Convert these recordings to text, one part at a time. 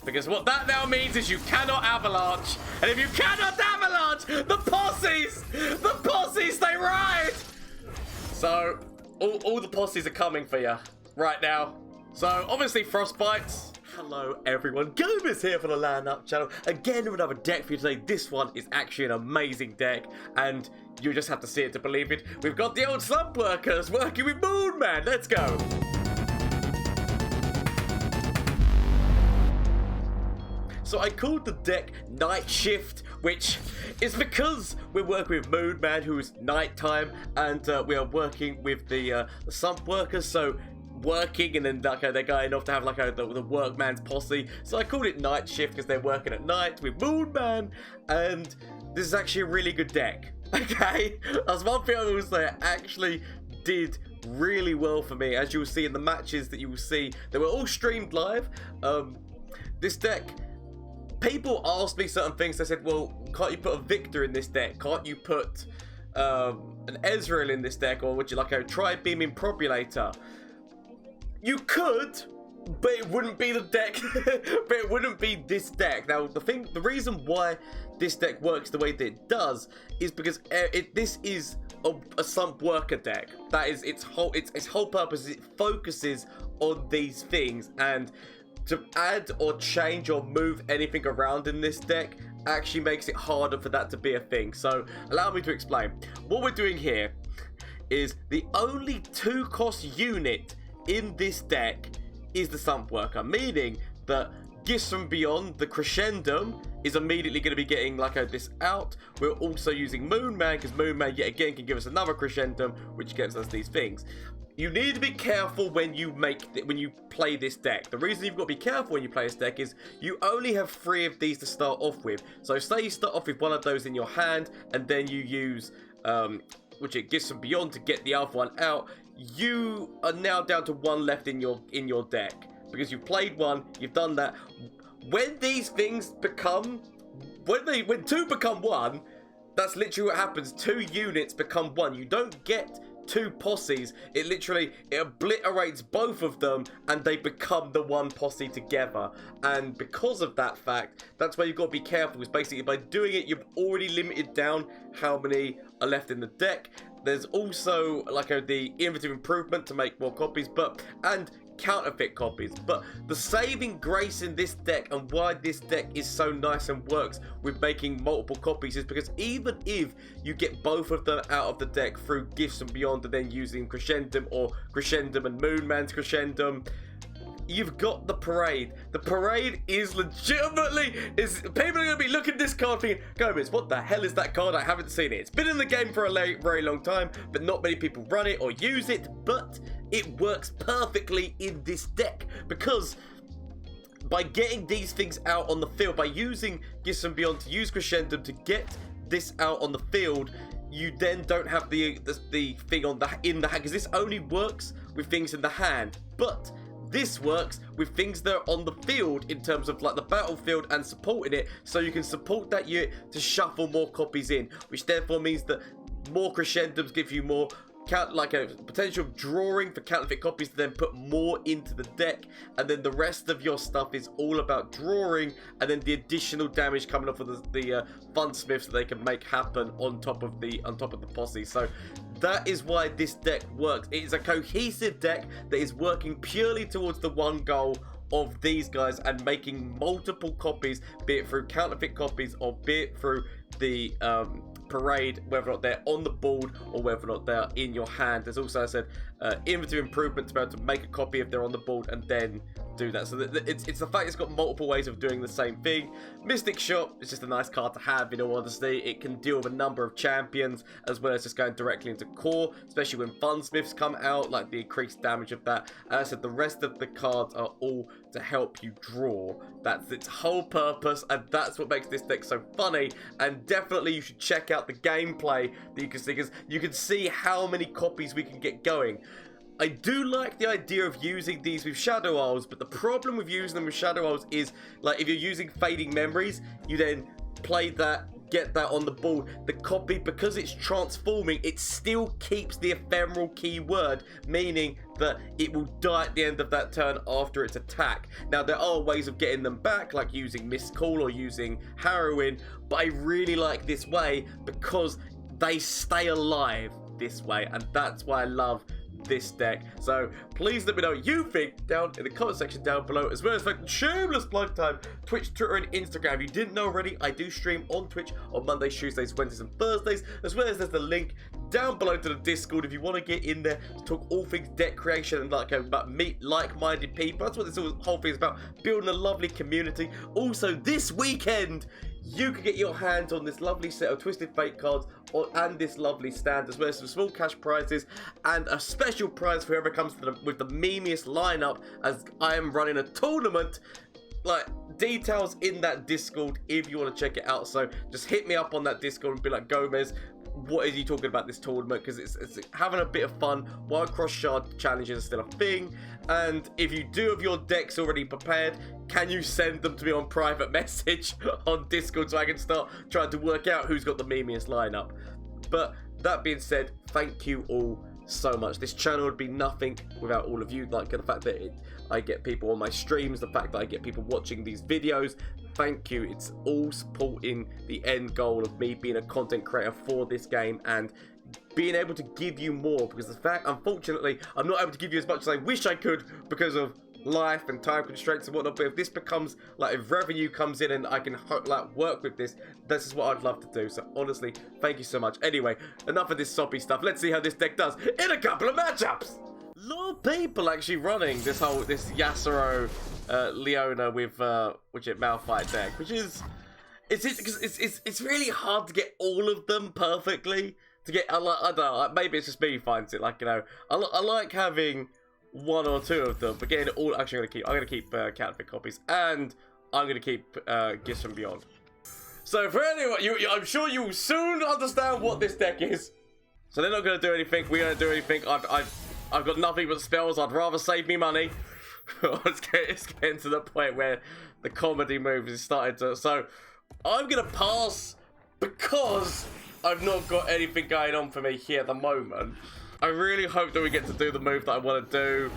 Because what that now means is you cannot avalanche. And if you cannot avalanche, the posses, they ride. So, all the posses are coming for you right now. So, obviously, Frostbites. Hello, everyone. Gomez here for the LAN Up channel. Again, with another deck for you today. This one is actually an amazing deck. And you just have to see it to believe it. We've got the old Sumpworkers working with Moonman. Let's go. So I called the deck Night Shift, which is because we're working with Moonman, who is nighttime, and we are working with the Sumpworkers, so working, and then they're going off to have like the workman's posse. So I called it Night Shift because they're working at night with Moonman, and this is actually a really good deck. Okay, that's one thing I will say. It actually did really well for me, as you will see in the matches that you will see. They were all streamed live. This deck, people asked me certain things. They said, well, can't you put a Victor in this deck? Can't you put an Ezreal in this deck? Or would you like a Tri-Beam Improbulator? You could, but it wouldn't be the deck. But it wouldn't be this deck. Now, the reason why this deck works the way that it does is because this is a Sumpworker deck. That is its whole purpose. It focuses on these things, and to add or change or move anything around in this deck actually makes it harder for that to be a thing. So allow me to explain. What we're doing here is the only 2-cost unit in this deck is the Sumpworker, meaning that Gifts from Beyond, the Crescendum, is immediately going to be getting this out. We're also using Moonman, because Moonman yet again can give us another Crescendum, which gives us these things. You need to be careful when you play this deck. The reason you've got to be careful when you play this deck is you only have 3 of these to start off with. So say you start off with one of those in your hand, and then you use which it gives from Beyond to get the other one out. You are now down to 1 left in your deck because you've played 1. You've done that. When these things become, when 2 become 1, that's literally what happens. 2 units become 1. You don't get 2 posses. It obliterates both of them, and they become the 1 posse together. And because of that fact, that's why you've got to be careful. Is basically by doing it, you've already limited down how many are left in the deck. There's also the innovative improvement to make more copies, and counterfeit copies. But the saving grace in this deck, and why this deck is so nice and works with making multiple copies, is because even if you get both of them out of the deck through Gifts and Beyond, and then using Crescendum or Crescendum and Moonman's Crescendum, you've got the Parade. The Parade is legitimately, people are going to be looking at this card thinking, Gomez, what the hell is that card? I haven't seen it. It's been in the game for a very long time, but not many people run it or use it, but it works perfectly in this deck, because by getting these things out on the field, by using Gifts and Beyond to use Crescendum to get this out on the field, you then don't have the thing in the hand, because this only works with things in the hand, but this works with things that are on the field in terms of the battlefield and supporting it, so you can support that unit to shuffle more copies in, which therefore means that more Crescendums give you more a potential of drawing for counterfeit copies to then put more into the deck, and then the rest of your stuff is all about drawing, and then the additional damage coming off of the Funsmiths that they can make happen on top of the posse. So that is why this deck works. It is a cohesive deck that is working purely towards the one goal of these guys and making multiple copies, be it through counterfeit copies or be it through the Parade, whether or not they're on the board or whether or not they're in your hand. There's also, I said, innovative improvement to be able to make a copy if they're on the board and then do that. So it's the fact it's got multiple ways of doing the same thing. Mystic Shot is just a nice card to have, in all honesty. It can deal with a number of champions as well as just going directly into core, especially when Funsmiths come out, like the increased damage of that. As I said, the rest of the cards are all to help you draw. That's its whole purpose, and that's what makes this deck so funny. And definitely you should check out the gameplay that you can see, because you can see how many copies we can get going. I do like the idea of using these with Shadow Isles, but the problem with using them with Shadow Isles is, if you're using Fading Memories, you then play that, get that on the board. The copy, because it's transforming, it still keeps the ephemeral keyword, meaning that it will die at the end of that turn after its attack. Now, there are ways of getting them back, like using Missed Call or using Harrowing, but I really like this way because they stay alive this way, and that's why I love this deck. So please let me know what you think down in the comment section down below, as well as like shameless plug time, Twitch, Twitter and Instagram. If you didn't know already, I do stream on Twitch on Mondays, Tuesdays, Wednesdays and Thursdays, as well as there's the link down below to the Discord if you want to get in there to talk all things deck creation and about meet like-minded people. That's what this whole thing is about, building a lovely community. Also, this weekend you can get your hands on this lovely set of Twisted Fate cards and this lovely stand, as well as some small cash prizes and a special prize for whoever comes to with the memeiest lineup, as I am running a tournament. Like, details in that Discord if you want to check it out. So just hit me up on that Discord and be like, Gomez, what is you talking about this tournament? Because it's having a bit of fun while cross shard challenges are still a thing. And if you do have your decks already prepared, can you send them to me on private message on Discord so I can start trying to work out who's got the memeiest lineup? But that being said, thank you all so much. This channel would be nothing without all of you. Like the fact that I get people on my streams, the fact that I get people watching these videos. Thank you. It's all supporting the end goal of me being a content creator for this game and being able to give you more, because the fact, unfortunately, I'm not able to give you as much as I wish I could because of life and time constraints and whatnot. But if this becomes, like, if revenue comes in and I can like work with this is what I'd love to do. So honestly, thank you so much. Anyway, enough of this soppy stuff. Let's see how this deck does in a couple of matchups. A lot of people actually running this Yasuo Leona with which is Malphite deck, which is it's really hard to get all of them perfectly. To get, I don't know, maybe it's just me who finds it, like, you know, I like having one or two of them, but getting it all. Actually, I'm gonna keep Counterfeit Copies, and I'm gonna keep Gifts from Beyond. So for anyone, I'm sure you will soon understand what this deck is. So they're not gonna do anything. We're gonna do anything. I've got nothing but spells. I'd rather save me money. It's getting to the point where the comedy moves is starting to. So I'm gonna pass because I've not got anything going on for me here at the moment. I really hope that we get to do the move that I want to do.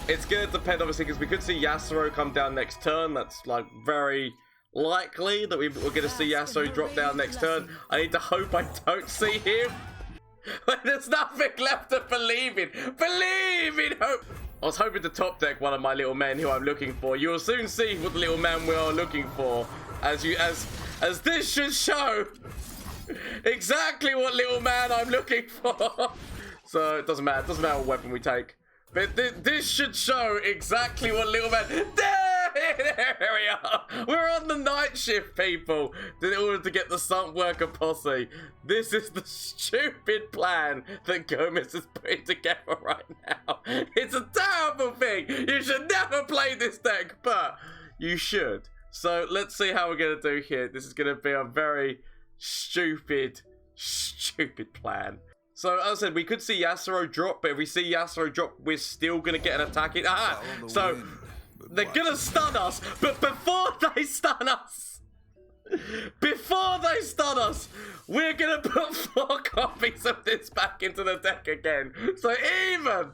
It's going to depend, obviously, because we could see Yasuo come down next turn. That's, like, very likely that we're going to see Yasuo drop down next turn. I need to hope I don't see him. There's nothing left to believe in. Believe in hope. I was hoping to top deck one of my little men who I'm looking for. You will soon see what the little man we are looking for. As this should show exactly what little man I'm looking for. So it doesn't matter. It doesn't matter what weapon we take. But this should show exactly what little man. There we are. We're on the night shift, people, in order to get the Sumpworks Posse. This is the stupid plan that Gomez is putting together right now. It's a terrible thing. You should never play this deck, but you should. So let's see how we're gonna do here. This is gonna be a very stupid plan. So, as I said, we could see Yasuo drop, but if we see Yasuo drop, we're still going to get an attack in. Aha! So, they're going to stun us, but before they stun us, we're going to put 4 copies of this back into the deck again. So, even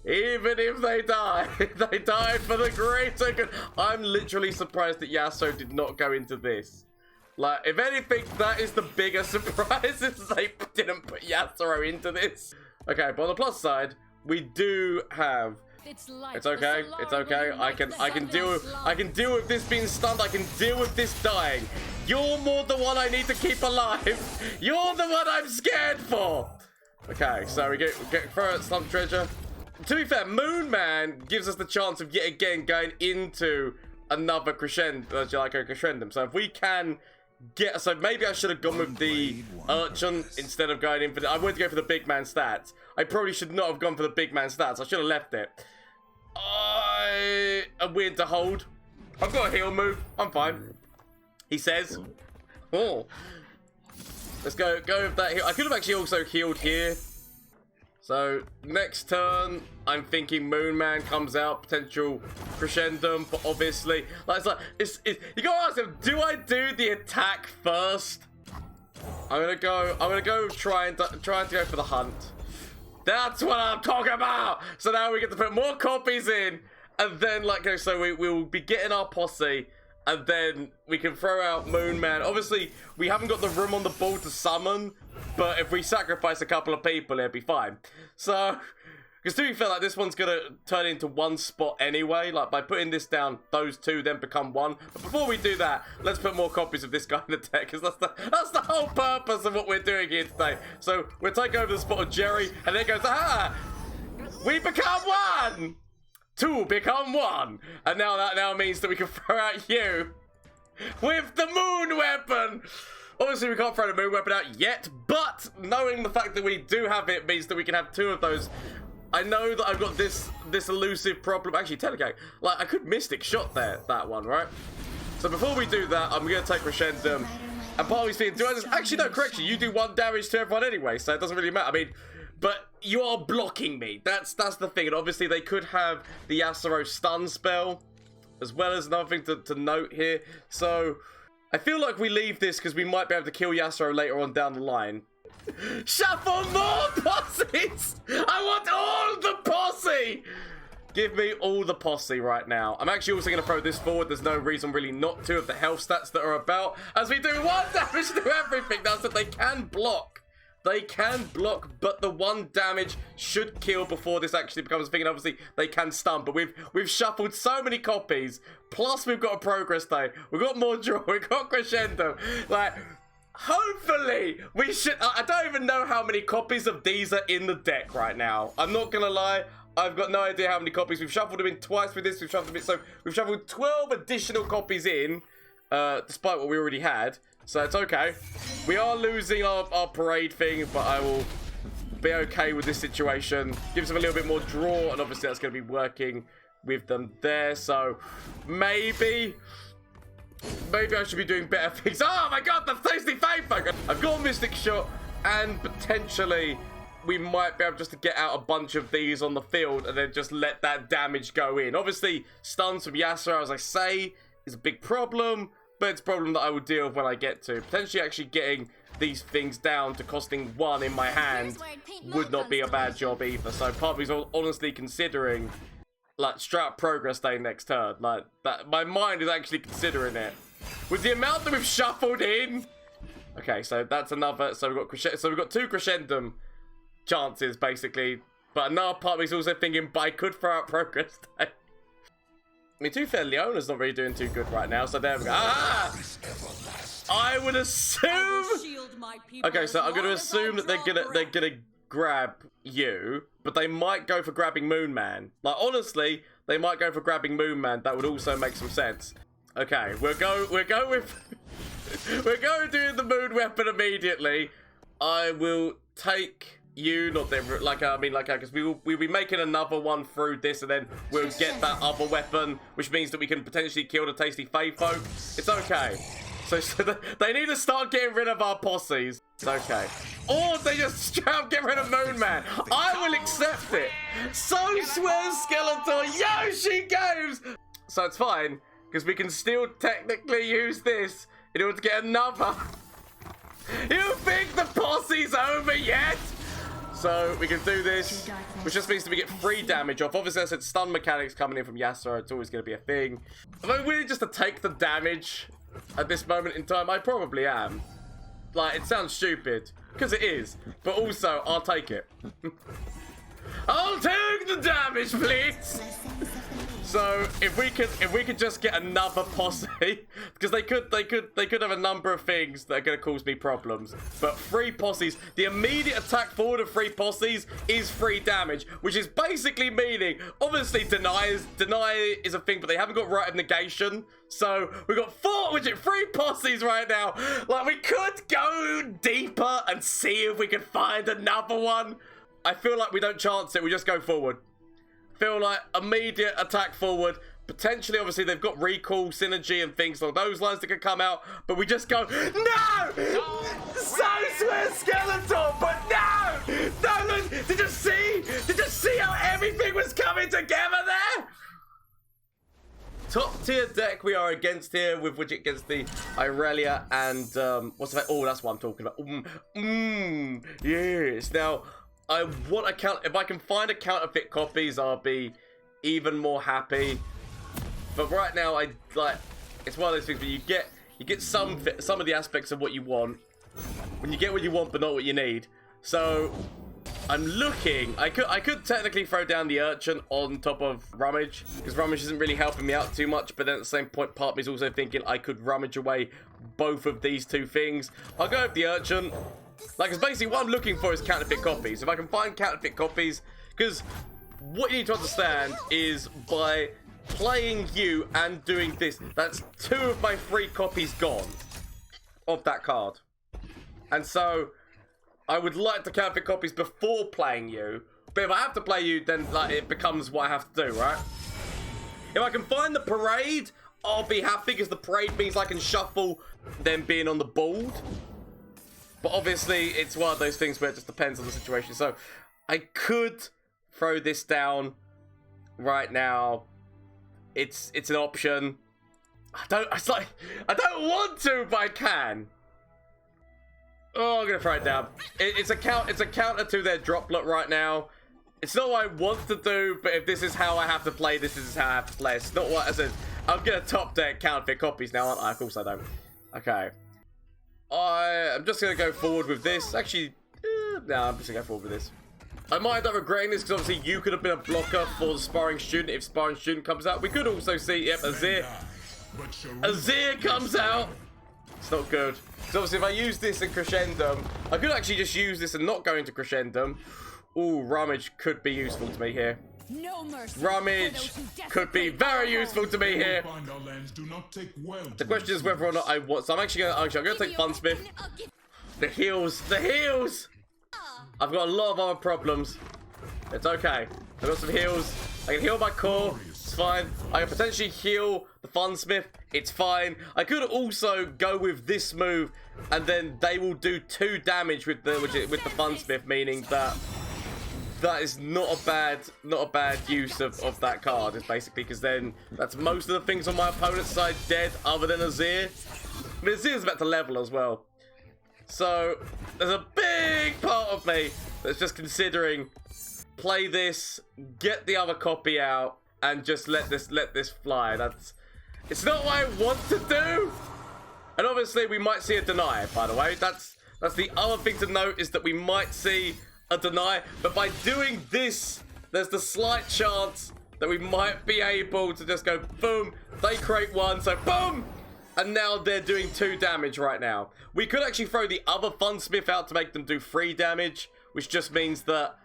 if they die, they die for the greater good. I'm literally surprised that Yasuo did not go into this. Like, if anything, that is the biggest surprise, is they didn't put Yasuo into this. Okay, but on the plus side, we do have. It's okay. It's okay. I can deal with this being stunned. I can deal with this dying. You're more the one I need to keep alive. You're the one I'm scared for. Okay, so we get first slump treasure. To be fair, Moon Man gives us the chance of yet again going into another crescendo, like a crescendum. So if we can get, so maybe I should have gone with the Urchin instead of going in for the, I wanted to go for the big man stats. I probably should not have gone for the big man stats. I should have left it. I'm weird to hold. I've got a heal move. I'm fine. He says. Oh. Let's go with that heal. I could have actually also healed here. So, next turn, I'm thinking Moon Man comes out, potential Crescendum, but obviously, like, you gotta ask him, do I do the attack first? I'm gonna go trying to go for the hunt. That's what I'm talking about. So now we get to put more copies in, and then like so we'll be getting our posse, and then we can throw out Moon Man. Obviously, we haven't got the room on the board to summon, but if we sacrifice a couple of people, it'll be fine. So, because to be fair, like this one's gonna turn into one spot anyway. Like by putting this down, those two then become one. But before we do that, let's put more copies of this guy in the deck, because that's the whole purpose of what we're doing here today. So we'll take over the spot of Jerry, and then it goes, ah, we become one. Two become one, and now that means that we can throw out you with the moon weapon. Obviously, we can't throw the moon weapon out yet, but knowing the fact that we do have it means that we can have two of those. I know that I've got this elusive problem. Actually, Telegate, like I could Mystic Shot that one, right? So before we do that, I'm gonna take Crescendum, and part of me's thinking, do I just actually no correction? You do 1 damage to everyone anyway, so it doesn't really matter. I mean. But you are blocking me. That's the thing. And obviously they could have the Yasuo stun spell, as well as another thing to note here. So I feel like we leave this because we might be able to kill Yasuo later on down the line. Shuffle more posses! I want all the posse! Give me all the posse right now. I'm actually also going to throw this forward. There's no reason really not to of the health stats that are about. As we do 1 damage to everything. Now, so they can block. They can block, but the 1 damage should kill before this actually becomes a thing. And obviously, they can stun. But we've shuffled so many copies. Plus, we've got a progress day. We've got more draw. We've got Crescendo. Like, hopefully, we should... I don't even know how many copies of these are in the deck right now. I'm not going to lie. I've got no idea how many copies. We've shuffled them in twice with this. We've shuffled them in... So, we've shuffled 12 additional copies in, despite what we already had. So it's okay. We are losing our parade thing, but I will be okay with this situation. Gives them a little bit more draw, and obviously that's going to be working with them there. So maybe I should be doing better things. Oh my god, the tasty fade poke! I've got a Mystic Shot, and potentially we might be able just to get out a bunch of these on the field and then just let that damage go in. Obviously, stuns from Yasuo, as I say, is a big problem. But it's a problem that I will deal with when I get to. Potentially actually getting these things down to costing 1 in my hand would not be a bad job either. So part of me's honestly considering like straight up progress day next turn. Like that, my mind is actually considering it. With the amount that we've shuffled in. Okay, so that's another. So we've got 2 Crescendum chances basically. But another part of me's also thinking, but I could throw out progress day. I mean, to be fair, Leona's not really doing too good right now, so there we go. Ah! I would assume... Okay, so I'm going to assume that they're gonna grab you, but they might go for grabbing Moon Man. Like, honestly, they might go for grabbing Moon Man. That would also make some sense. Okay, we'll go with... we're going to do the Moon Weapon immediately. I will take... you, not them, because we'll be making another one through this, and then we'll get that other weapon, which means that we can potentially kill the tasty Fae folk. It's okay. So they need to start getting rid of our posses. It's okay. Or they just straight up get rid of Moon Man. I will accept it. So swear Skeletor, Yoshi goes. So it's fine, because we can still technically use this in order to get another. You think the posse's over yet? So we can do this, which just means that we get 3 damage off. Obviously, I said stun mechanics coming in from Yasuo. It's always going to be a thing. Am I willing just to take the damage at this moment in time? I probably am. Like, it sounds stupid, because it is. But also, I'll take it. I'll take the damage, please. So if we could just get another posse, because they could have a number of things that are going to cause me problems. But 3 posses, the immediate attack forward of 3 posses is 3 damage, which is basically meaning, obviously deny is a thing, but they haven't got Rite of Negation. So we've got 3 posses right now. Like, we could go deeper and see if we can find another one. I feel like we don't chance it, we just go forward. Feel like immediate attack forward. Potentially, obviously, they've got recall, synergy, and things along those lines that could come out. But we just go, no! So swear Skeletor, but no! No, look, did you see? Did you see how everything was coming together there? top tier deck we are against here, with which it gets the Irelia and what's that? Oh, that's what I'm talking about. Yes. Now, I want if I can find a counterfeit copies, I'll be even more happy. But right now, it's one of those things where you get some of the aspects of what you want when you get what you want, but not what you need. So I'm looking. I could technically throw down the Urchin on top of Rummage, because Rummage isn't really helping me out too much. But then at the same point, part of me is also thinking I could Rummage away both of these two things. I'll go with the Urchin. Like, it's basically what I'm looking for is counterfeit copies. If I can find counterfeit copies, because what you need to understand is by playing you and doing this, that's 2 of my 3 copies gone of that card. And so I would like the counterfeit copies before playing you, but if I have to play you, then like it becomes what I have to do, right? If I can find the Parade, I'll be happy, because the Parade means I can shuffle them being on the board. But obviously, it's one of those things where it just depends on the situation. So I could throw this down right now. It's an option. I don't want to, but I can. Oh, I'm gonna throw it down. It's a counter to their droplet right now. It's not what I want to do, but if this is how I have to play, this is how I have to play. It's not what I said. I'm gonna top deck counterfeit copies now, aren't I? Of course I don't. Okay. I'm just gonna go forward with this. Actually, no, I'm just gonna go forward with this. I might end up regretting this, because obviously you could have been a blocker for the Sparring Student if Sparring Student comes out. We could also see, yep, Azir. Azir comes out. It's not good. So obviously if I use this in Crescendum, I could actually just use this and not go into Crescendum. Ooh, Rummage could be useful to me here. No mercy. Rummage could be very useful to me here. The question is whether or not I want. So I'm gonna take Funsmith. The heals. I've got a lot of other problems. It's okay. I've got some heals. I can heal my core. It's fine. I can potentially heal the Funsmith. It's fine. I could also go with this move, and then they will do 2 damage with the Funsmith, meaning that is not a bad use of that card. It's basically because then that's most of the things on my opponent's side dead, other than Azir. I mean, Azir's about to level as well. So there's a big part of me that's just considering play this, get the other copy out, and just let this fly. It's not what I want to do. And obviously we might see a deny, by the way. That's the other thing to note, is that we might see a deny, but by doing this, there's the slight chance that we might be able to just go boom, they create 1, so boom, and now they're doing 2 damage right now. We could actually throw the other Funsmith out to make them do 3 damage, which just means that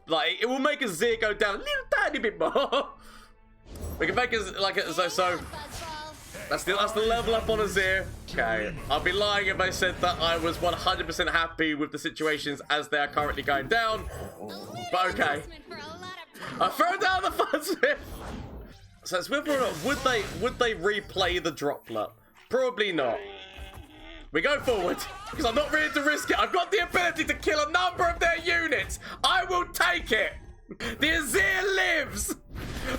like it will make Azir go down a little tiny bit more. We can make it like so. That's the level up on Azir. Okay, I'll be lying if I said that I was 100% happy with the situations as they are currently going down. But okay, I throw down the Funsmith. So it's whether or not would they replay the droplet? Probably not. We go forward because I'm not ready to risk it. I've got the ability to kill a number of their units. I will take it. The Azir lives,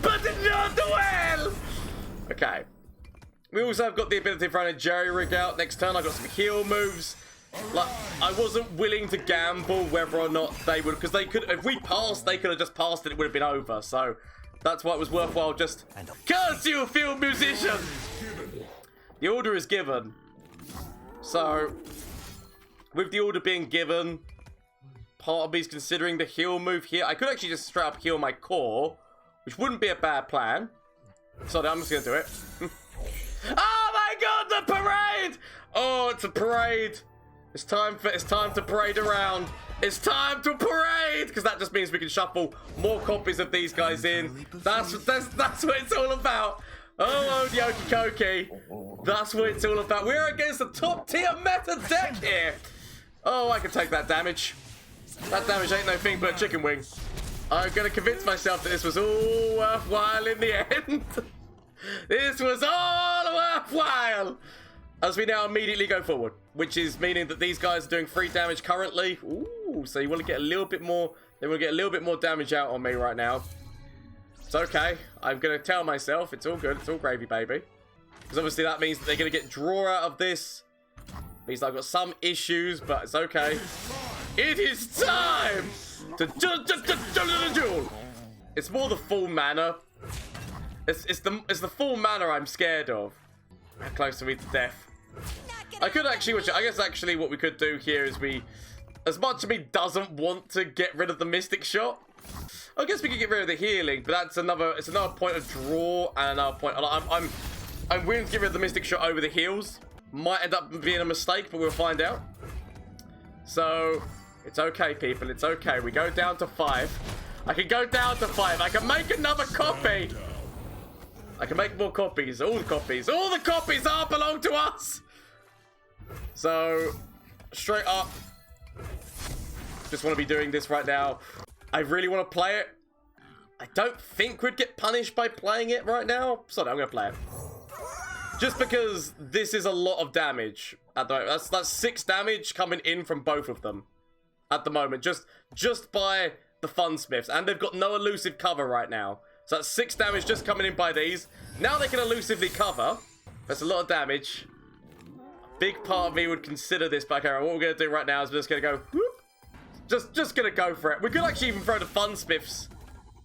but not well. Okay. We also have got the ability to run a jerry-rig out next turn. I've got some heal moves. Like, I wasn't willing to gamble whether or not they would, because they could, if we passed, they could have just passed and it would have been over. So that's why it was worthwhile just, curse you, field musician! The order is given. So, with the order being given, part of me is considering the heal move here. I could actually just straight up heal my core, which wouldn't be a bad plan. So I'm just going to do it. Oh my god, the parade! Oh, it's a parade. It's time to parade around. It's time to parade! Because that just means we can shuffle more copies of these guys in. That's what it's all about. Oh, Yoki Koki. That's what it's all about. We're against the top tier meta deck here. Oh, I can take that damage. That damage ain't no thing but a chicken wing. I'm going to convince myself that this was all worthwhile in the end. This was all worthwhile. As we now immediately go forward, which is meaning that these guys are doing 3 damage currently. Ooh, so you want to get a little bit more. They want to get a little bit more damage out on me right now. It's okay. I'm going to tell myself it's all good. It's all gravy, baby. Because obviously that means that they're going to get draw out of this. Means I've got some issues, but it's okay. It is time to duel. It's more the full mana. It's the full mana I'm scared of. How close are we to death? I could actually, I guess actually what we could do here is as much as me doesn't want to get rid of the Mystic Shot, I guess we could get rid of the healing, but it's another point of draw and another point. I'm willing to get rid of the Mystic Shot over the heals. Might end up being a mistake, but we'll find out. So, it's okay, people. It's okay. We go down to 5. I can go down to 5. I can make another copy. I can make more copies. All the copies. All the copies all belong to us. So, straight up. Just want to be doing this right now. I really want to play it. I don't think we'd get punished by playing it right now. So I'm going to play it. Just because this is a lot of damage at the moment. That's 6 damage coming in from both of them at the moment. Just by the Funsmiths. And they've got no elusive cover right now. So that's 6 damage just coming in by these. Now they can elusively cover. That's a lot of damage. A big part of me would consider this back here. What we're going to do right now is we're just going to go... whoop. Just going to go for it. We could actually even throw the Funsmiths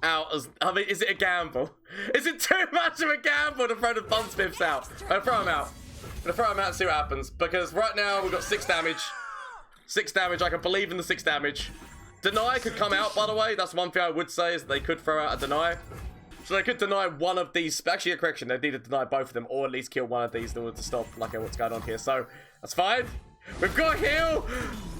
out as... I mean, is it a gamble? Is it too much of a gamble to throw the Funsmiths out? I'm going to throw them out. I'm going to throw them out and see what happens. Because right now we've got 6 damage. 6 damage. I can believe in the 6 damage. Deny could come out, by the way. That's one thing I would say is that they could throw out a deny. So they could deny one of these. Actually, a correction. They need to deny both of them or at least kill one of these in order to stop like what's going on here. So that's fine. We've got heal.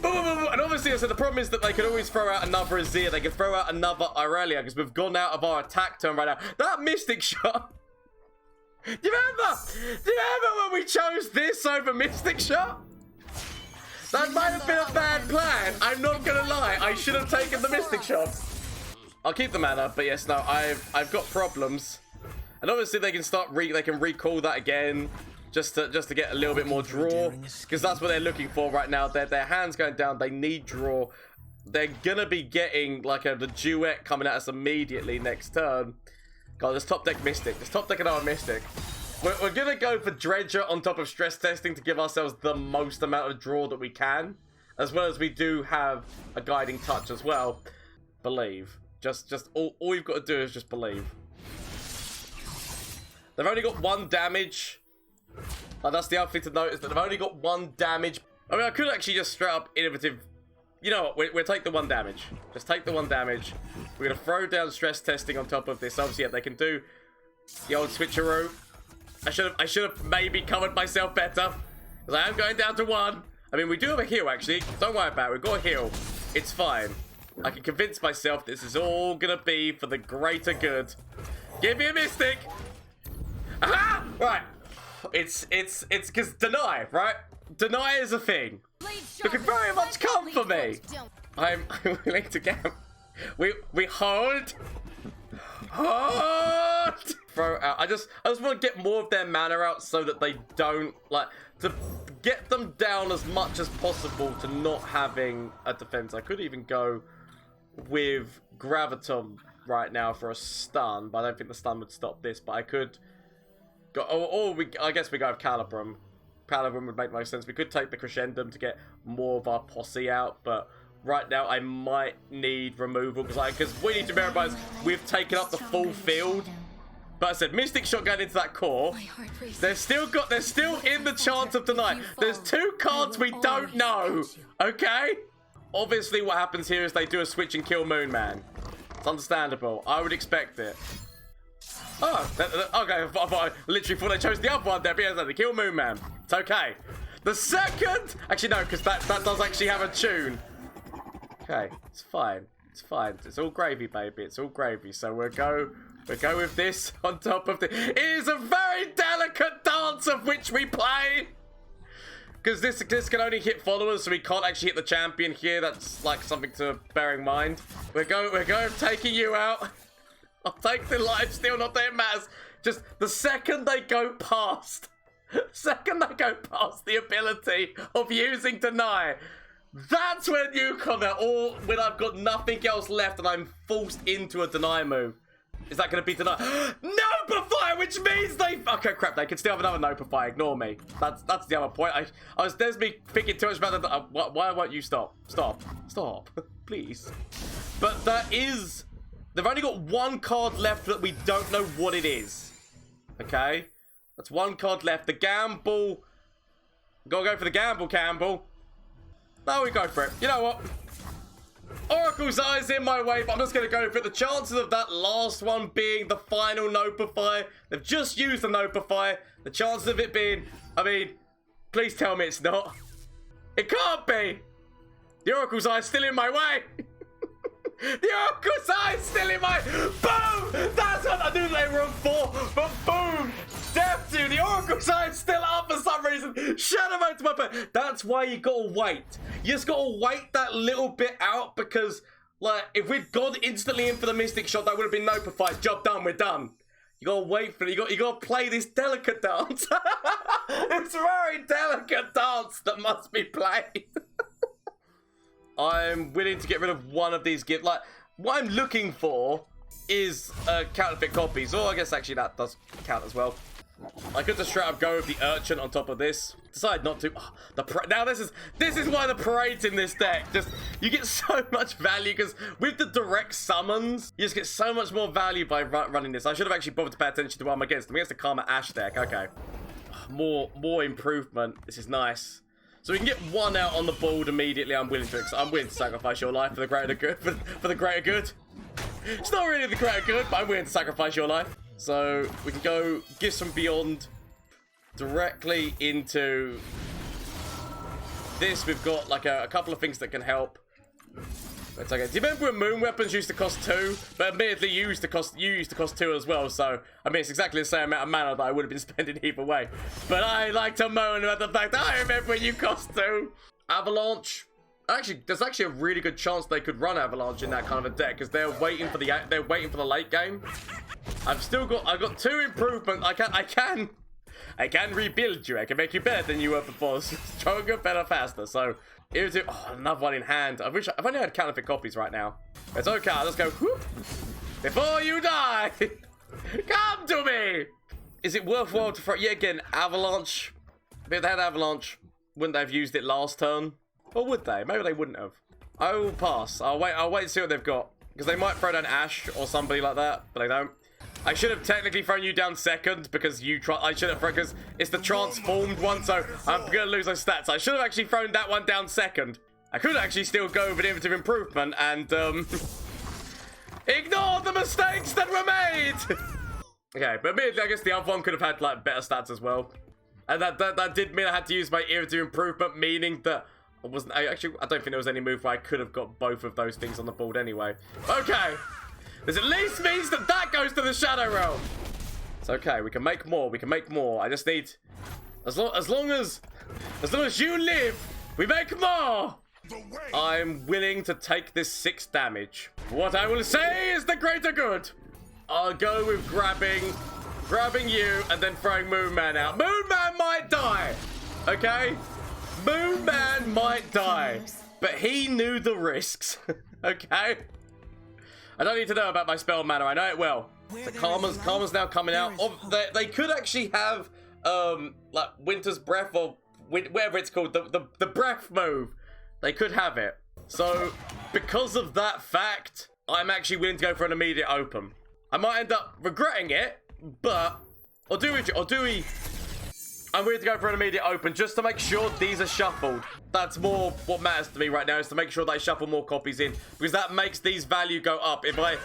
And obviously, so the problem is that they could always throw out another Azir. They could throw out another Irelia because we've gone out of our attack turn right now. That Mystic Shot. Do you remember when we chose this over Mystic Shot? That might have been a bad plan. I'm not gonna lie. I should have taken the Mystic Shot. I'll keep the mana, but yes, no, I've got problems. And obviously they can they can recall that again. Just to get a little bit more draw, because that's what they're looking for right now. Their hands going down. They need draw. They're gonna be getting like the duet coming at us immediately next turn. God, this top deck Mystic. This top deck another Mystic. We're gonna go for Dredger on top of stress testing to give ourselves the most amount of draw that we can, as well as we do have a guiding touch as well. Believe. Just all you've got to do is just believe. They've only got 1 damage. That's the other thing to notice, that they've only got 1 damage. I mean, I could actually just straight up innovative. You know what? We'll take the 1 damage. Just take the 1 damage. We're going to throw down stress testing on top of this. Obviously, yeah, they can do the old switcheroo. I should have maybe covered myself better, because I am going down to 1. I mean, we do have a heal, actually. Don't worry about it. We've got a heal. It's fine. I can convince myself this is all going to be for the greater good. Give me a Mystic. Aha! Right. It's because deny, right? Deny is a thing. You can very much come for me. I'm willing to gamble. We hold. Throw out. I just want to get more of their mana out so that they don't to get them down as much as possible to not having a defense. I could even go with Graviton right now for a stun, but I don't think the stun would stop this. But I could. I guess we go with Calibrum. Calibrum would make most sense. We could take the Crescendum to get more of our posse out, but right now I might need removal because we need to remember we've taken up the full field. But I said Mystic Shot going into that core. They're still in the chance of deny. There's 2 cards we don't know. Okay? Obviously what happens here is they do a switch and kill Moon Man. It's understandable. I would expect it. Oh, okay. I literally thought they chose the other one there. But they kill Moon Man. It's okay. The second... Actually, no, because that does actually have a tune. Okay, it's fine. It's fine. It's all gravy, baby. It's all gravy. So we'll go with this on top of the... It is a very delicate dance of which we play. Because this can only hit followers, so we can't actually hit the champion here. That's like something to bear in mind. We're going taking you out. I'll take the life steal, not that it matters. Just the second they go past the ability of using deny, that's when you come out, or when I've got nothing else left and I'm forced into a deny move. Is that going to be denied? Notify, which means they... Okay, crap, they can still have another notify. Ignore me. That's the other point. There's me thinking too much about that. Why won't you stop? Stop. Please. But that is... They've only got one card left that we don't know what it is. Okay? That's one card left. The gamble... Gotta go for the gamble, Campbell. No, we go for it. You know what? Oracle's Eye's in my way, but I'm just going to go for it. The chances of that last one being the final Notify, they've just used the Notify. The chances of it being, I mean, please tell me it's not. It can't be. The Oracle's Eye's still in my way. The Oracle's Eye's still in my... Boom! That's what I knew they were on for, but boom! Death to the Oracle's Eye's still up for some reason. Shadow mode to my pet. That's why you gotta wait. You just gotta wait that little bit out because, like, if we'd gone instantly in for the Mystic Shot, that would have been notified. Job done, we're done. You gotta wait for it. You gotta play this delicate dance. It's a very delicate dance that must be played. I'm willing to get rid of one of these gifts. Like, what I'm looking for is counterfeit copies. Oh, I guess actually that does count as well. I could just straight up go with the Urchin on top of this. Decide not to. Oh, now this is why the Parade's in this deck. Just, you get so much value because with the direct summons, you just get so much more value by running this. I should have actually bothered to pay attention to what I'm against. I'm against the Karma Ashe deck. Okay. More improvement. This is nice. So we can get one out on the board immediately. I'm willing to sacrifice your life for the greater good. For the greater good. It's not really the greater good, but I'm willing to sacrifice your life. So we can go Gifts from Beyond directly into this. We've got like a couple of things that can help. It's okay. Do you remember when Moon Weapons used to cost 2? But admittedly, you used to cost 2 as well. So, I mean, it's exactly the same amount of mana that I would have been spending either way. But I like to moan about the fact that I remember when you cost 2. Avalanche. Actually, there's actually a really good chance they could run Avalanche in that kind of a deck because they're waiting for the late game. I've got 2 improvement. I can rebuild you. I can make you better than you were before. Stronger, better, faster. So. Oh, another one in hand. I've only had counterfeit copies right now. It's okay. I'll just go whoop, before you die. Come to me. Is it worthwhile to throw? Yeah, again, Avalanche. If they had Avalanche, wouldn't they have used it last turn? Or would they? Maybe they wouldn't have. I will pass. I'll wait and see what they've got because they might throw down Ashe or somebody like that, but they don't. I should have technically thrown you down second because I should have, because it's the transformed one, so I'm going to lose those stats. I should have actually thrown that one down second. I could actually still go with an innovative improvement and, ignore the mistakes that were made! Okay, but admittedly, I guess the other one could have had, like, better stats as well. And that did mean I had to use my innovative improvement, meaning that I don't think there was any move where I could have got both of those things on the board anyway. Okay! This at least means that goes to the Shadow Realm. It's okay. We can make more. I just need... As long as you live, we make more. I'm willing to take this 6 damage. What I will say is the greater good. I'll go with grabbing you and then throwing Moon Man out. Moon Man might die. Okay? Moon Man might die. But he knew the risks. Okay? I don't need to know about my spell mana. I know it well. The Karma's now coming out. They could actually have, like, Winter's Breath or whatever it's called. The Breath move. They could have it. So, because of that fact, I'm actually willing to go for an immediate open. I might end up regretting it, but... Or do we... I'm willing to go for an immediate open just to make sure these are shuffled. That's more what matters to me right now, is to make sure that I shuffle more copies in, because that makes these value go up. If I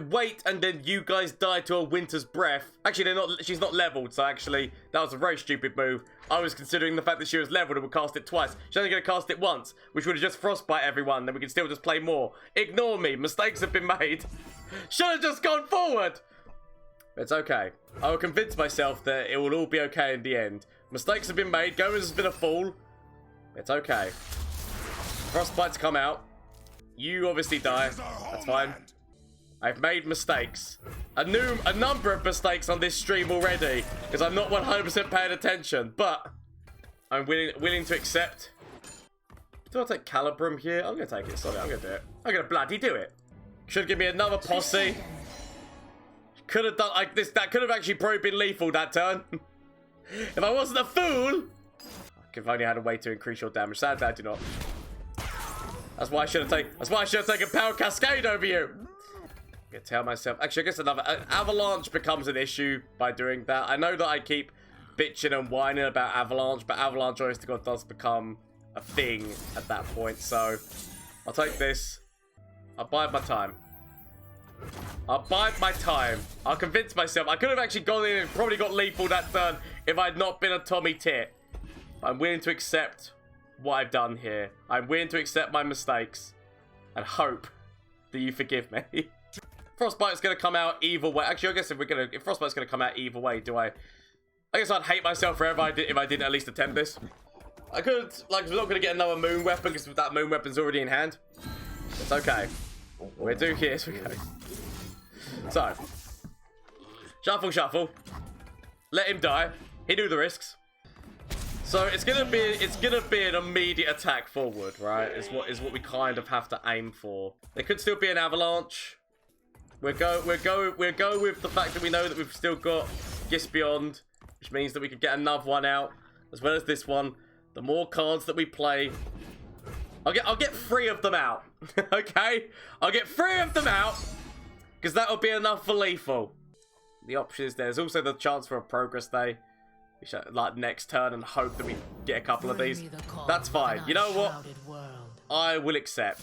wait and then you guys die to a Winter's Breath, actually she's not leveled, so actually that was a very stupid move. I was considering the fact that she was leveled and would cast it twice. She's only going to cast it once, which would have just frostbite everyone, then we can still just play more. Ignore me, mistakes have been made. Should have just gone forward. It's okay. I will convince myself that it will all be okay in the end. Mistakes have been made. Gomez has been a fool. It's okay. Frostbite's come out. You obviously die. That's fine. I've made mistakes. A number of mistakes on this stream already, because I'm not 100% paying attention. But I'm willing to accept. Do I take Calibrum here? I'm going to take it. Sorry, I'm going to do it. I'm going to bloody do it. Should give me another posse. Could have done like this. That could have actually probably been lethal that turn. If I wasn't a fool. I could have only had a way to increase your damage. Sadly, I do not. That's why I should have taken. That's why I should have taken Power Cascade over you. I can tell myself. Actually, I guess another Avalanche becomes an issue by doing that. I know that I keep bitching and whining about Avalanche, but Avalanche honest to God does become a thing at that point. So I'll take this. I'll bide my time. I'll bide my time. I'll convince myself. I could have actually gone in and probably got lethal that turn if I'd not been a Tommy Tit. I'm willing to accept what I've done here. I'm willing to accept my mistakes and hope that you forgive me. Frostbite's gonna come out either way. Actually, I guess if Frostbite's gonna come out either way, I guess I'd hate myself forever if I didn't at least attempt this. I could, like, we're not gonna get another moon weapon because that moon weapon's already in hand. It's okay. We're doing here as we go. So, shuffle. Let him die. He knew the risks. So it's gonna be an immediate attack forward, right? Is what we kind of have to aim for. There could still be an avalanche. We'll go with the fact that we know that we've still got Gifts Beyond, which means that we could get another one out, as well as this one. The more cards that we play, I'll get 3 of them out. Okay? I'll get 3 of them out, because that'll be enough for lethal. The option is there's also the chance for a progress day. We should, like, next turn and hope that we get a couple of these. That's fine. You know what? I will accept.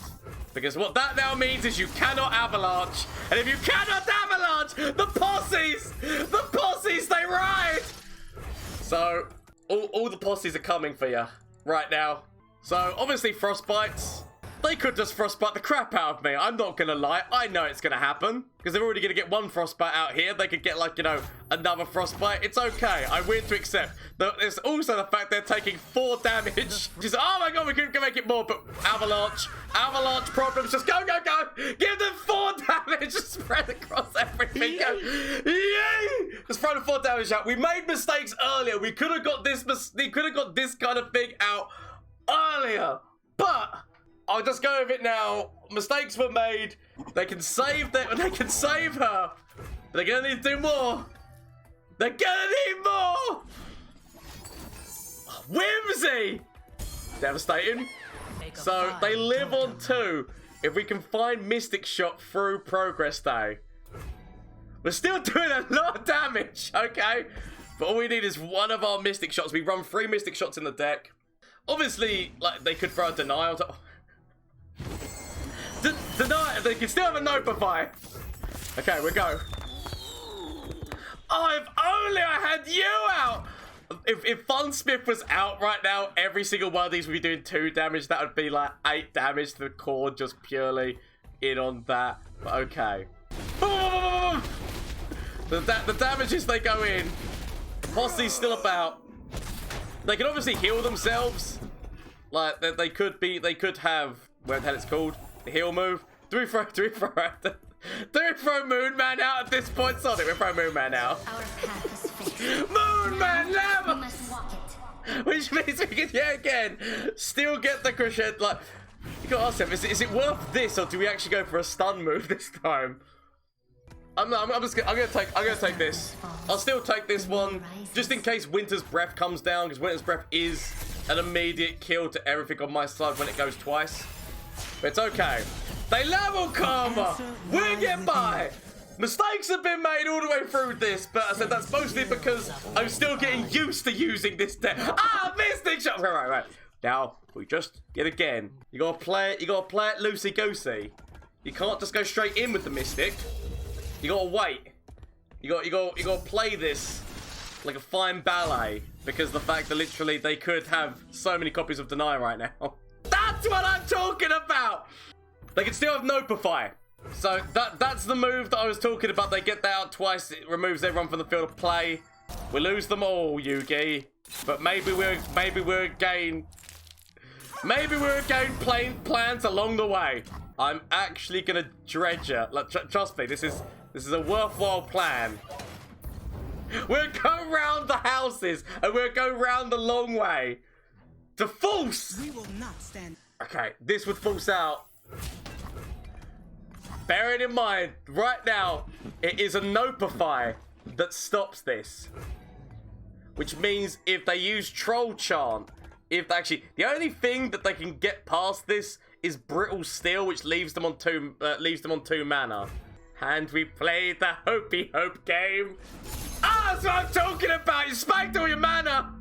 Because what that now means is you cannot avalanche. And if you cannot avalanche, the posses, they ride. So, all the posses are coming for you right now. So, obviously, Frostbites, they could just Frostbite the crap out of me. I'm not going to lie. I know it's going to happen. Because they're already going to get 1 Frostbite out here. They could get, like, you know, another Frostbite. It's okay. I'm willing to accept. There's also the fact they're taking 4 damage. Just, oh my god, we could make it more. But Avalanche problems. Just go. Give them 4 damage. Just spread across everything. Yay! Just throw the 4 damage out. We made mistakes earlier. We could have got this kind of thing out earlier. But I'll just go with it now. Mistakes were made. They can save her. They're gonna need to do more. They're gonna need more. Whimsy. Devastating. So they live on 2. If we can find Mystic Shot through Progress Day. We're still doing a lot of damage, okay? But all we need is 1 of our Mystic Shots. We run 3 Mystic Shots in the deck. Obviously, like, they could throw a denial. Deny. They can still have a Notify. Okay, we go. Oh, if only I had you out. If Funsmith was out right now, every single one of these would be doing 2 damage. That would be like 8 damage to the core just purely in on that. But okay. The damages they go in. Posse's still about. They can obviously heal themselves. Like they could have, what the hell it's called, the heal move. Do we throw Moon Man out at this point? Sonic, we're throwing Moon Man out. Moon Man level! Which means we can yet again still get the Crescendum. Like, you gotta ask them, is it worth this, or do we actually go for a stun move this time? I'm gonna take this. I'll still take this one, just in case Winter's Breath comes down, because Winter's Breath is an immediate kill to everything on my side when it goes twice. But it's okay. They level Karma. We'll get by. Mistakes have been made all the way through this, but I said that's mostly because I'm still getting used to using this deck. Mystic Shot. Right. Now we just yet again. You gotta play it. You gotta play it loosey goosey. You can't just go straight in with the Mystic. You gotta wait. You gotta play this like a fine ballet, because the fact that literally they could have so many copies of Deny right now. That's what I'm talking about. They can still have Notify. So that's the move that I was talking about. They get that out twice. It removes everyone from the field of play. We lose them all, Yugi. But maybe we're again playing plans along the way. I'm actually gonna dredge it. Like, trust me, this is a worthwhile plan. We'll go round the houses and we'll go round the long way to force. We will not stand. Okay, this would force out. bearing in mind, right now, it is a Notify that stops this. Which means if they use Troll Chant, the only thing that they can get past this is Brittle Steel, which leaves them on two mana. And we played the Hopey Hope game. Ah, that's what I'm talking about. You spanked all your mana.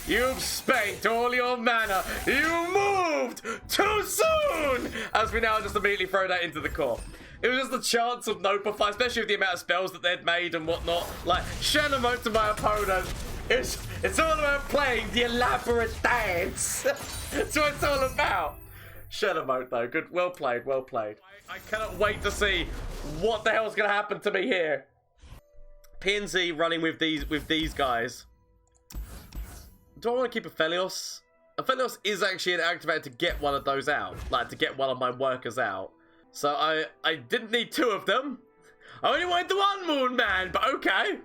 You've spanked all your mana. You moved too soon. As we now just immediately throw that into the core. It was just the chance of Notify, especially with the amount of spells that they'd made and whatnot. Like, send them out to my opponent. It's all about playing the elaborate dance. That's what it's all about. Shadow mode though, good, well played, well played. I cannot wait to see what the hell's gonna happen to me here. PNZ running with these guys. Do I want to keep Aphelios? Aphelios is actually an activator to get one of those out, like to get one of my workers out. So I didn't need two of them. I only wanted the one Moon Man, but okay.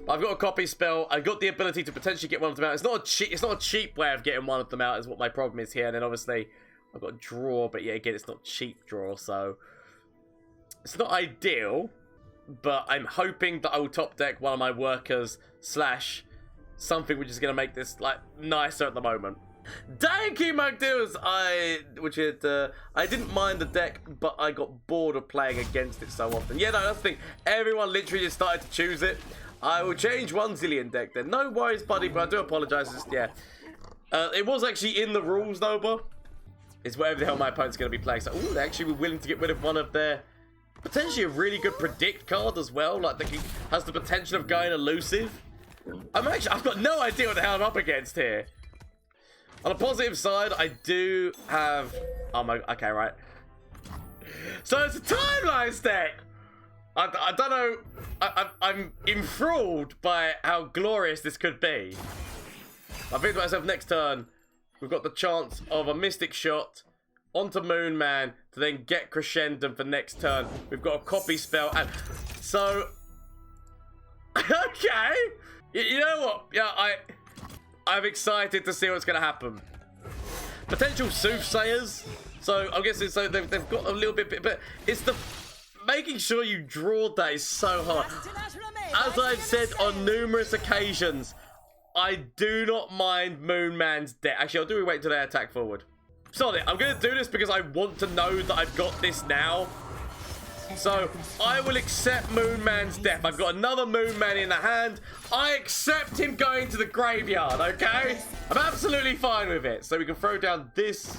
I've got a copy spell. I've got the ability to potentially get one of them out. It's not a cheap way of getting one of them out is what my problem is here. And then obviously I've got a draw, but yeah, again, it's not cheap draw, so it's not ideal. But I'm hoping that I will top deck one of my workers slash something which is going to make this like nicer at the moment. Thank you, McDills. I didn't mind the deck, but I got bored of playing against it so often. Yeah, no, that's the thing. Everyone literally just started to choose it. I will change 1 zillion deck then. No worries, buddy, but I do apologize. Yeah. It was actually in the rules, Nova. It's whatever the hell my opponent's going to be playing. So, ooh, they actually were willing to get rid of one of their... potentially a really good predict card as well. Like, that has the potential of going elusive. I've got no idea what the hell I'm up against here. On a positive side, I do have... oh my... okay, right. So it's a timeline deck! I don't know... I'm enthralled by how glorious this could be. I think to myself, next turn, we've got the chance of a Mystic Shot onto Moon Man to then get Crescendum for next turn. We've got a copy spell, and so... okay! You know what? Yeah, I'm excited to see what's going to happen. Potential Soothsayers. So, I'm guessing so they've got a little bit... but it's the... making sure you draw that is so hard. As I've said on numerous occasions, I do not mind Moon Man's deck. Actually, I'll do wait until they attack forward. Solid. I'm going to do this because I want to know that I've got this now. So, I will accept Moon Man's death. I've got another Moon Man in the hand. I accept him going to the graveyard, okay? I'm absolutely fine with it. So, we can throw down this.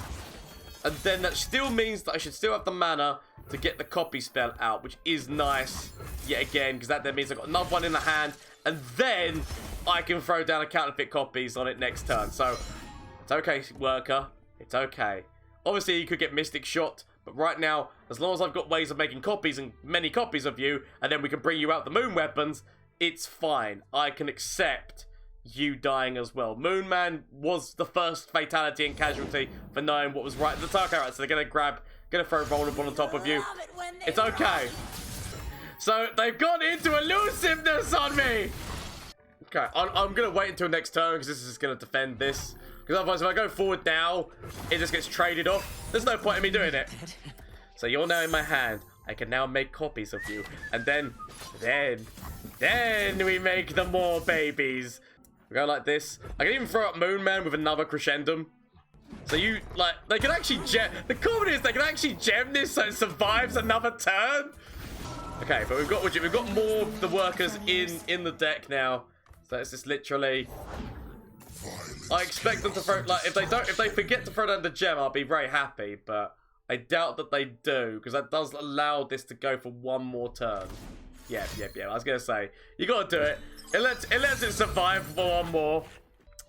And then that still means that I should still have the mana to get the copy spell out, which is nice yet again, because that then means I've got another one in the hand, and then I can throw down a Counterfeit Copies on it next turn. So, it's okay, worker. It's okay. Obviously, you could get Mystic Shot, but right now, as long as I've got ways of making copies and many copies of you, and then we can bring you out the Moon Weapons, it's fine. I can accept you dying as well. Moon Man was the first fatality and casualty for knowing what was right at the time. Right, so they're gonna throw vulnerable on top of you. It's okay. So they've gone into elusiveness on me. Okay, I'm gonna wait until next turn because this is gonna defend this. Because otherwise, if I go forward now, it just gets traded off. There's no point in me doing it. So you're now in my hand. I can now make copies of you, and then we make the more babies. We go like this. I can even throw up Moon Man with another Crescendum. So you, like, they can actually gem... the comment is they can actually gem this so it survives another turn. Okay, but we've got more of the workers in the deck now. So it's just literally... I expect them to throw... like, if they forget to throw down the gem, I'll be very happy. But I doubt that they do, because that does allow this to go for one more turn. Yeah. I was going to say, you got to do it. It lets it survive for one more.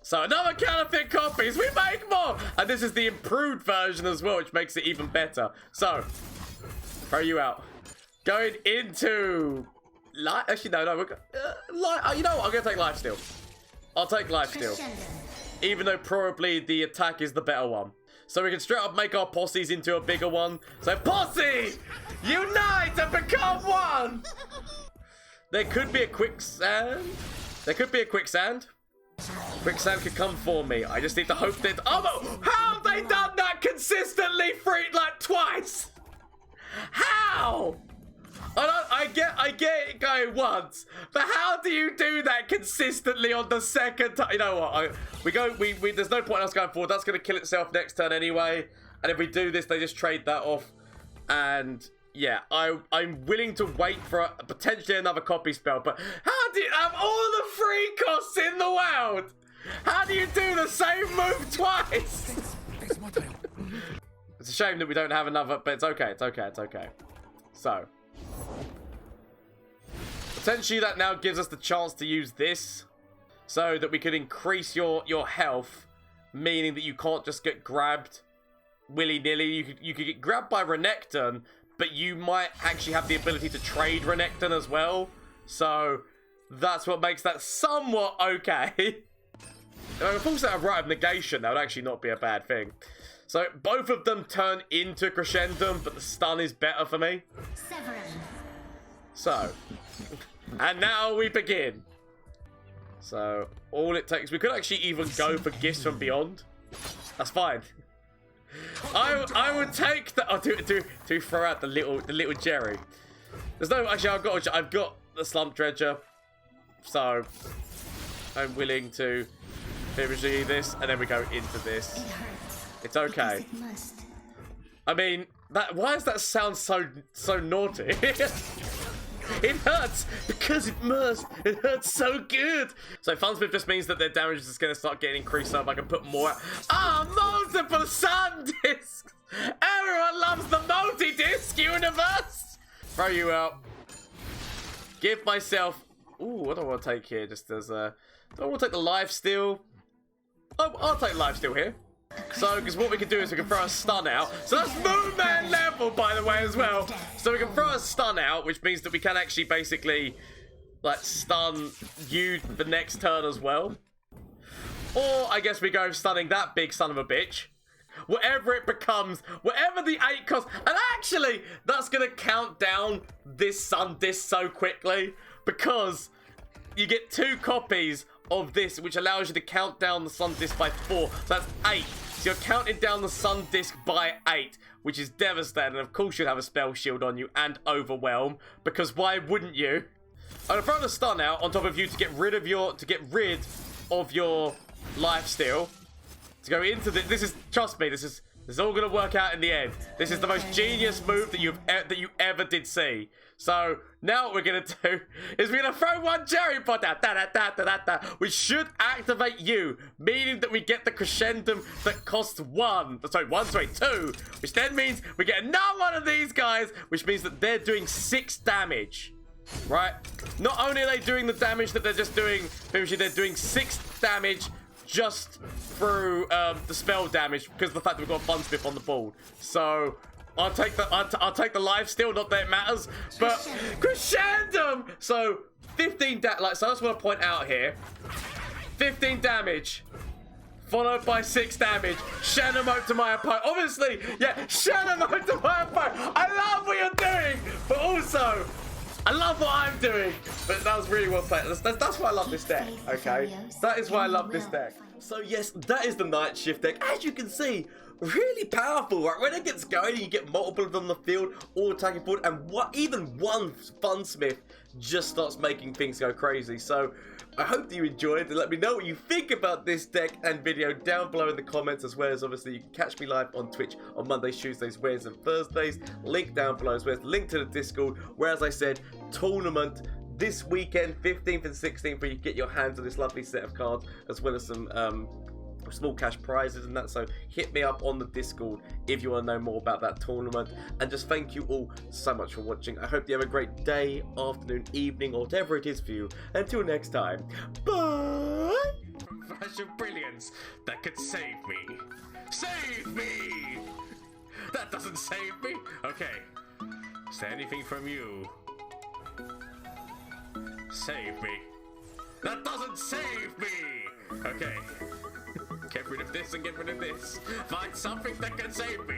So another Counterfeit Copies. We make more. And this is the improved version as well, which makes it even better. So, throw you out. Going into... actually, no. You know what? I'm going to take Lifesteal. I'll take Lifesteal. Even though probably the attack is the better one. So we can straight up make our posses into a bigger one. So, Posse! Unite and become one! There could be a quicksand. Quicksand could come for me. I just need to hope that... oh, how have they done that consistently like twice? How? I get it going once, but how do you do that consistently on the second time? You know what? There's no point in us going forward. That's going to kill itself next turn anyway. And if we do this, they just trade that off. And yeah, I'm willing to wait for potentially another copy spell. But how do you have all the free costs in the world? How do you do the same move twice? It's a shame that we don't have another, but it's okay. It's okay. It's okay. So. Essentially, that now gives us the chance to use this so that we can increase your health, meaning that you can't just get grabbed willy-nilly. You could get grabbed by Runeterra, but you might actually have the ability to trade Runeterra as well. So that's what makes that somewhat okay. If I force out a Rite of Negation, that would actually not be a bad thing. So both of them turn into Crescendum, but the stun is better for me. So, and now we begin. So, all it takes, we could actually even go for Gifts from Beyond. That's fine. I would take the, to throw out the little Jerry. There's no, actually I've got the Slump Dredger. So, I'm willing to finish this, and then we go into this. It's okay. I mean, why does that sound so naughty? It hurts because it must. It hurts so good. So Funsmith just means that their damage is going to start getting increased, so I can put more. Multiple sun discs. Everyone loves the multi-disc universe. Throw you out. Give myself. Ooh, what do I want to take here? Just as do I want to take the lifesteal? Oh, I'll take lifesteal here. So, because what we can do is we can throw a stun out. So that's Moonman level, by the way, as well. So we can throw a stun out, which means that we can actually basically, like, stun you the next turn as well. Or, I guess we go stunning that big son of a bitch. Whatever it becomes, whatever the 8 costs. And actually, that's going to count down this sun disc so quickly. Because you get 2 copies of this, which allows you to count down the sun disc by 4. So that's 8. So you're counting down the sun disc by 8, which is devastating. And of course you'd have a spell shield on you and overwhelm, because why wouldn't you? I'm gonna throw the stun out on top of you to get rid of your lifesteal. To go into this is, trust me, this is all gonna work out in the end. This is the most genius move that you ever did see. So now what we're gonna do is we're gonna throw one Jerry pot out, which should activate you, meaning that we get the Crescendum that costs 2, which then means we get another one of these guys, which means that they're doing 6 damage, right? Not only are they doing the damage that they're just doing, they're doing 6 damage just through the spell damage because of the fact that we've got Funsmith on the board. So I'll take the lifesteal, not that it matters, but Crescendum. So 15 so I just want to point out here, 15 damage followed by 6 damage. Shenamot to my opponent. Obviously, yeah, Shenamot to my opponent. I love what you're doing, but also I love what I'm doing. But that was really well played. That's why I love this deck, okay? That is why I love this deck. So yes, that is the Night Shift deck. As you can see, really powerful, right? When it gets going, you get multiple of them on the field, all attacking forward, and even one Funsmith just starts making things go crazy. So I hope that you enjoyed, and let me know what you think about this deck and video down below in the comments, as well as obviously you can catch me live on Twitch on Mondays, Tuesdays, Wednesdays and Thursdays. Link down below, as well as link to the Discord, where, as I said, tournament this weekend, 15th and 16th, where you get your hands on this lovely set of cards, as well as some small cash prizes and that. So hit me up on the Discord if you want to know more about that tournament. And just thank you all so much for watching. I hope you have a great day, afternoon, evening, or whatever it is for you. Until next time, bye. Flash of brilliance that could save me. Save me. That doesn't save me. Okay, is there anything from you? Save me. That doesn't save me. Okay. Get rid of this and get rid of this. Find something that can save me.